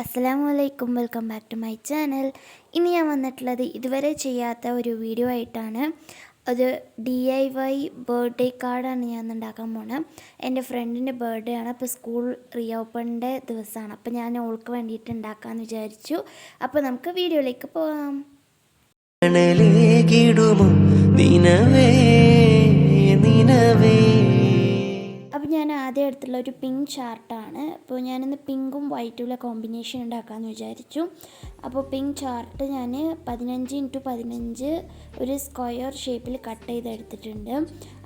അസ്സലാമു അലൈക്കും, welcome back to my channel. ഇന്ന് ഞാൻ വന്നിട്ടുള്ളത് ഇതുവരെ ചെയ്യാത്ത ഒരു വീഡിയോ ആയിട്ടാണ്. ഒരു DIY ബർത്ത്ഡേ കാർഡാണ് ഞാൻ ഉണ്ടാക്കാൻ പോണത്. എൻ്റെ ഫ്രണ്ടിൻ്റെ ബർത്ത്ഡേ ആണ്. അപ്പോൾ സ്കൂൾ റീ ഓപ്പണിൻ്റെ ദിവസമാണ്. അപ്പോൾ ഞാൻ ഓൾക്ക് വേണ്ടിയിട്ട് ഉണ്ടാക്കാമെന്ന് വിചാരിച്ചു. അപ്പോൾ നമുക്ക് വീഡിയോയിലേക്ക് പോകാം. അപ്പോൾ ഞാൻ ആദ്യം എടുത്തുള്ള ഒരു പിങ്ക് ചാർട്ടാണ്. അപ്പോൾ ഞാനിന്ന് പിങ്കും വൈറ്റുള്ള കോമ്പിനേഷൻ ഉണ്ടാക്കാമെന്ന് വിചാരിച്ചു. അപ്പോൾ പിങ്ക് ചാർട്ട് ഞാൻ 15x15 ഒരു സ്ക്വയർ ഷേപ്പിൽ കട്ട് ചെയ്തെടുത്തിട്ടുണ്ട്.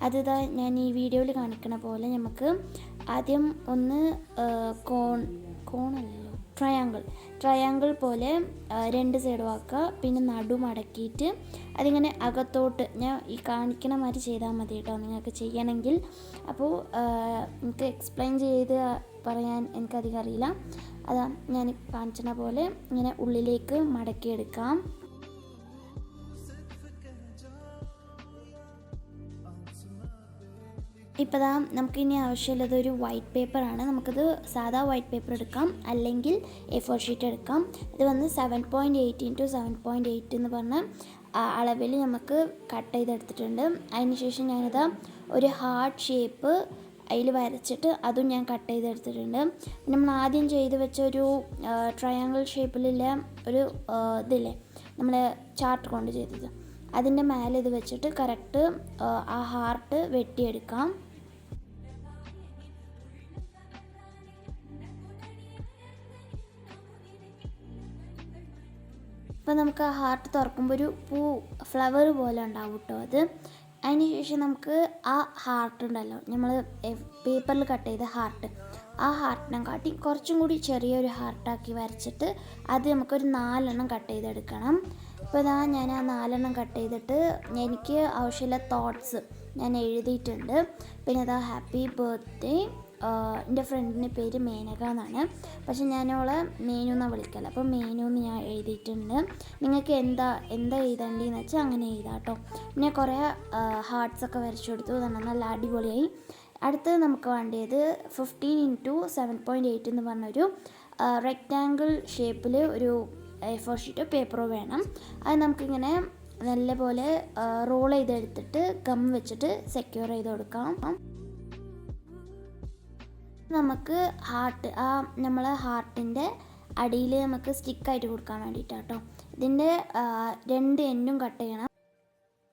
അത് ഞാൻ ഈ വീഡിയോയിൽ കാണിക്കണ പോലെ നമുക്ക് ആദ്യം ഒന്ന് കോണല്ലോ ട്രയാങ്കിൾ പോലെ രണ്ട് സൈഡും ആക്കുക. പിന്നെ നടു മടക്കിയിട്ട് അതിങ്ങനെ അകത്തോട്ട് ഞാൻ ഈ കാണിക്കണ മാതിരി ചെയ്താൽ മതി കേട്ടോ, നിങ്ങൾക്ക് ചെയ്യണമെങ്കിൽ. അപ്പോൾ എനിക്ക് എക്സ്പ്ലെയിൻ ചെയ്ത് പറയാൻ എനിക്കധികം അറിയില്ല. അതാ ഞാൻ കാണിച്ചണ പോലെ ഇങ്ങനെ ഉള്ളിലേക്ക് മടക്കിയെടുക്കാം. ഇപ്പോൾ നമുക്കിനി ആവശ്യമുള്ളത് ഒരു വൈറ്റ് പേപ്പറാണ്. നമുക്കത് സാധാ വൈറ്റ് പേപ്പർ എടുക്കാം, അല്ലെങ്കിൽ A4 ഷീറ്റ് എടുക്കാം. ഇത് വന്ന് 7.8 x 7.8 എന്ന് പറഞ്ഞ അളവിൽ നമുക്ക് കട്ട് ചെയ്തെടുത്തിട്ടുണ്ട്. അതിനുശേഷം ഞാനിതാ ഒരു ഹാർട്ട് ഷേപ്പ് അതിൽ വരച്ചിട്ട് അതും ഞാൻ കട്ട് ചെയ്തെടുത്തിട്ടുണ്ട്. നമ്മൾ ആദ്യം ചെയ്ത് വെച്ച ഒരു ട്രയാങ്കിൾ ഷേപ്പിലുള്ള ഒരു ഇതില്ലേ നമ്മൾ ചാർട്ട് കൊണ്ട് ചെയ്തത്, അതിൻ്റെ മേലെ ഇത് വെച്ചിട്ട് കറക്റ്റ് ആ ഹാർട്ട് വെട്ടിയെടുക്കാം. അപ്പോൾ നമുക്ക് ആ ഹാർട്ട് തുറക്കുമ്പോൾ ഒരു ഫ്ലവർ പോലെ ഉണ്ടാവും കേട്ടോ അത്. അതിന് ശേഷം നമുക്ക് ആ ഹാർട്ട് ഉണ്ടല്ലോ, നമ്മൾ പേപ്പറിൽ കട്ട് ചെയ്ത ഹാർട്ട്, ആ ഹാർട്ടിനെ കാട്ടി കുറച്ചും കൂടി ചെറിയൊരു ഹാർട്ടാക്കി വരച്ചിട്ട് അത് നമുക്കൊരു 4 കട്ട് ചെയ്തെടുക്കണം. അപ്പോൾ ഞാൻ ആ 4 കട്ട് ചെയ്തിട്ട് എനിക്ക് ആവശ്യമുള്ള തോട്ട്സ് ഞാൻ എഴുതിയിട്ടുണ്ട്. പിന്നെ ഹാപ്പി ബർത്ത്ഡേ, എൻ്റെ ഫ്രണ്ടിൻ്റെ പേര് മേനക എന്നാണ്, പക്ഷെ ഞാനവളെ മേനു എന്നാണ് വിളിക്കല്. അപ്പോൾ മേനു എന്ന് ഞാൻ എഴുതിയിട്ടുണ്ട്. നിങ്ങൾക്ക് എന്താ എഴുതേണ്ടതെന്ന് വെച്ചാൽ അങ്ങനെ എഴുതാം കേട്ടോ. പിന്നെ കുറേ ഹാർട്ട്സൊക്കെ വരച്ചു കൊടുത്തു, നല്ല അടിപൊളിയായി. അടുത്ത് നമുക്ക് വേണ്ടിയത് 15x 7.8 എന്ന് പറഞ്ഞൊരു റെക്റ്റാങ്കിൾ ഷേപ്പിൽ ഒരു A4 ഷീറ്റോ പേപ്പറോ വേണം. അത് നമുക്കിങ്ങനെ നല്ലപോലെ റോൾ ചെയ്തെടുത്തിട്ട് ഗം വെച്ചിട്ട് സെക്യൂർ ചെയ്ത് കൊടുക്കാം. നമുക്ക് നമ്മളെ ഹാർട്ടിൻ്റെ അടിയിൽ നമുക്ക് സ്റ്റിക്കായിട്ട് കൊടുക്കാൻ വേണ്ടിയിട്ടാണ് കേട്ടോ. ഇതിൻ്റെ 2 എൻഡും കട്ട് ചെയ്യണം.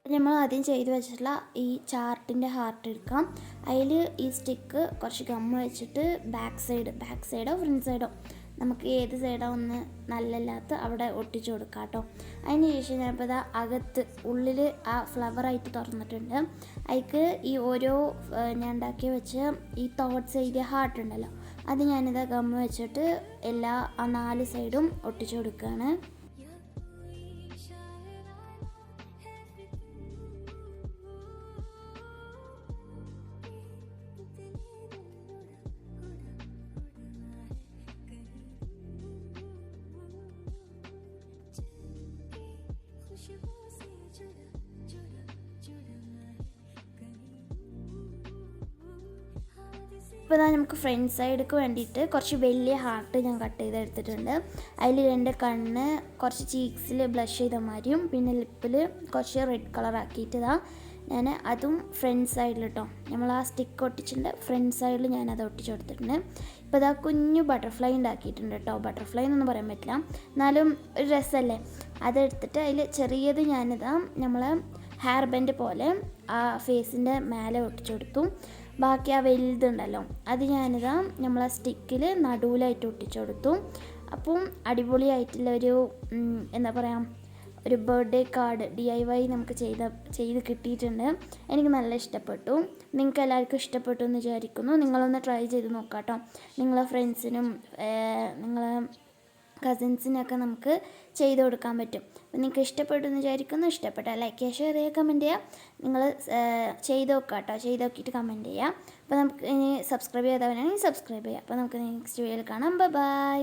നമ്മൾ ആദ്യം ചെയ്ത് വെച്ചിട്ടുള്ള ഈ ചാർട്ടിൻ്റെ ഹാർട്ട് എടുക്കാം. അതിൽ ഈ സ്റ്റിക്ക് കുറച്ച് ഗമ്മ് വെച്ചിട്ട് ബാക്ക് സൈഡോ ഫ്രണ്ട് സൈഡോ നമുക്ക് ഏത് സൈഡോ ഒന്ന് നല്ലല്ലാത്ത അവിടെ ഒട്ടിച്ചു കൊടുക്കാം കേട്ടോ. അതിന് ശേഷം ഞാനിപ്പോൾ അകത്ത് ഉള്ളിൽ ആ ഫ്ലവറായിട്ട് തുറന്നിട്ടുണ്ട്. അതിക്ക് ഈ ഓരോ ഞാൻ ഉണ്ടാക്കി വെച്ച ഈ തോട്ട്സ് എഴുതിയ ഹാർട്ട് ഉണ്ടല്ലോ, അത് ഞാനിതാ ഗമ്മ് വെച്ചിട്ട് ആ 4 സൈഡും ഒട്ടിച്ചു കൊടുക്കുകയാണ്. ഇപ്പോൾ നമുക്ക് ഫ്രണ്ട് സൈഡിലേക്ക് വേണ്ടിയിട്ട് കുറച്ച് വലിയ ഹാർട്ട് ഞാൻ കട്ട് ചെയ്തെടുത്തിട്ടുണ്ട്. അതിൽ 2 കണ്ണ്, കുറച്ച് ചീക്സിൽ ബ്ലഷ് ചെയ്ത മാതിരിയും പിന്നെ ലിപ്പിൽ കുറച്ച് റെഡ് കളർ ആക്കിയിട്ട് ഞാൻ അതും ഫ്രണ്ട് സൈഡിൽ കേട്ടോ, നമ്മൾ ആ സ്റ്റിക്ക് ഒട്ടിച്ചിട്ടുണ്ട് ഫ്രണ്ട് സൈഡിൽ ഞാനത് ഒട്ടിച്ച് കൊടുത്തിട്ടുണ്ട്. ഇപ്പോൾ കുഞ്ഞു ബട്ടർഫ്ലൈ ഉണ്ടാക്കിയിട്ടുണ്ട് കേട്ടോ. ബട്ടർഫ്ലൈ എന്നൊന്നും പറയാൻ പറ്റില്ല, എന്നാലും ഒരു രസമല്ലേ. അതെടുത്തിട്ട് അതിൽ ചെറിയത് നമ്മൾ ഹെയർ ബാൻഡ് പോലെ ആ ഫേസിൻ്റെ മേലെ ഒട്ടിച്ചു കൊടുത്തു. ബാക്കി ആ വലുതുണ്ടല്ലോ അത് നമ്മളെ സ്റ്റിക്കിൽ നടുവിലായിട്ട് ഒട്ടിച്ചു കൊടുത്തു. അപ്പം അടിപൊളിയായിട്ടുള്ളൊരു എന്താ പറയുക, ഒരു ബർത്ത്ഡേ കാർഡ് DIY നമുക്ക് ചെയ്ത് കിട്ടിയിട്ടുണ്ട്. എനിക്ക് നല്ല ഇഷ്ടപ്പെട്ടു. നിങ്ങൾക്ക് എല്ലാവർക്കും ഇഷ്ടപ്പെട്ടു എന്ന് വിചാരിക്കുന്നു. നിങ്ങളൊന്ന് ട്രൈ ചെയ്ത് നോക്കാം കേട്ടോ. നിങ്ങളെ ഫ്രണ്ട്സിനും നിങ്ങളെ കസിൻസിനൊക്കെ നമുക്ക് ചെയ്ത് കൊടുക്കാൻ പറ്റും. അപ്പോൾ നിങ്ങൾക്ക് ഇഷ്ടപ്പെട്ടു എന്ന് വിചാരിക്കുന്നു. ഇഷ്ടപ്പെട്ടാൽ ലൈക്ക് ചെയ്യുക, ഷെയർ ചെയ്യുക, കമൻറ്റ് ചെയ്യുക. നിങ്ങൾ ചെയ്ത് നോക്കുക കേട്ടോ. ചെയ്ത് നോക്കിയിട്ട് കമൻറ്റ് ചെയ്യുക. അപ്പോൾ നമുക്ക് ഇനി സബ്സ്ക്രൈബ് ചെയ്യാത്തവരാണെങ്കിൽ സബ്സ്ക്രൈബ് ചെയ്യുക. അപ്പോൾ നമുക്ക് നെക്സ്റ്റ് വീഡിയോയിൽ കാണാം. ബൈ.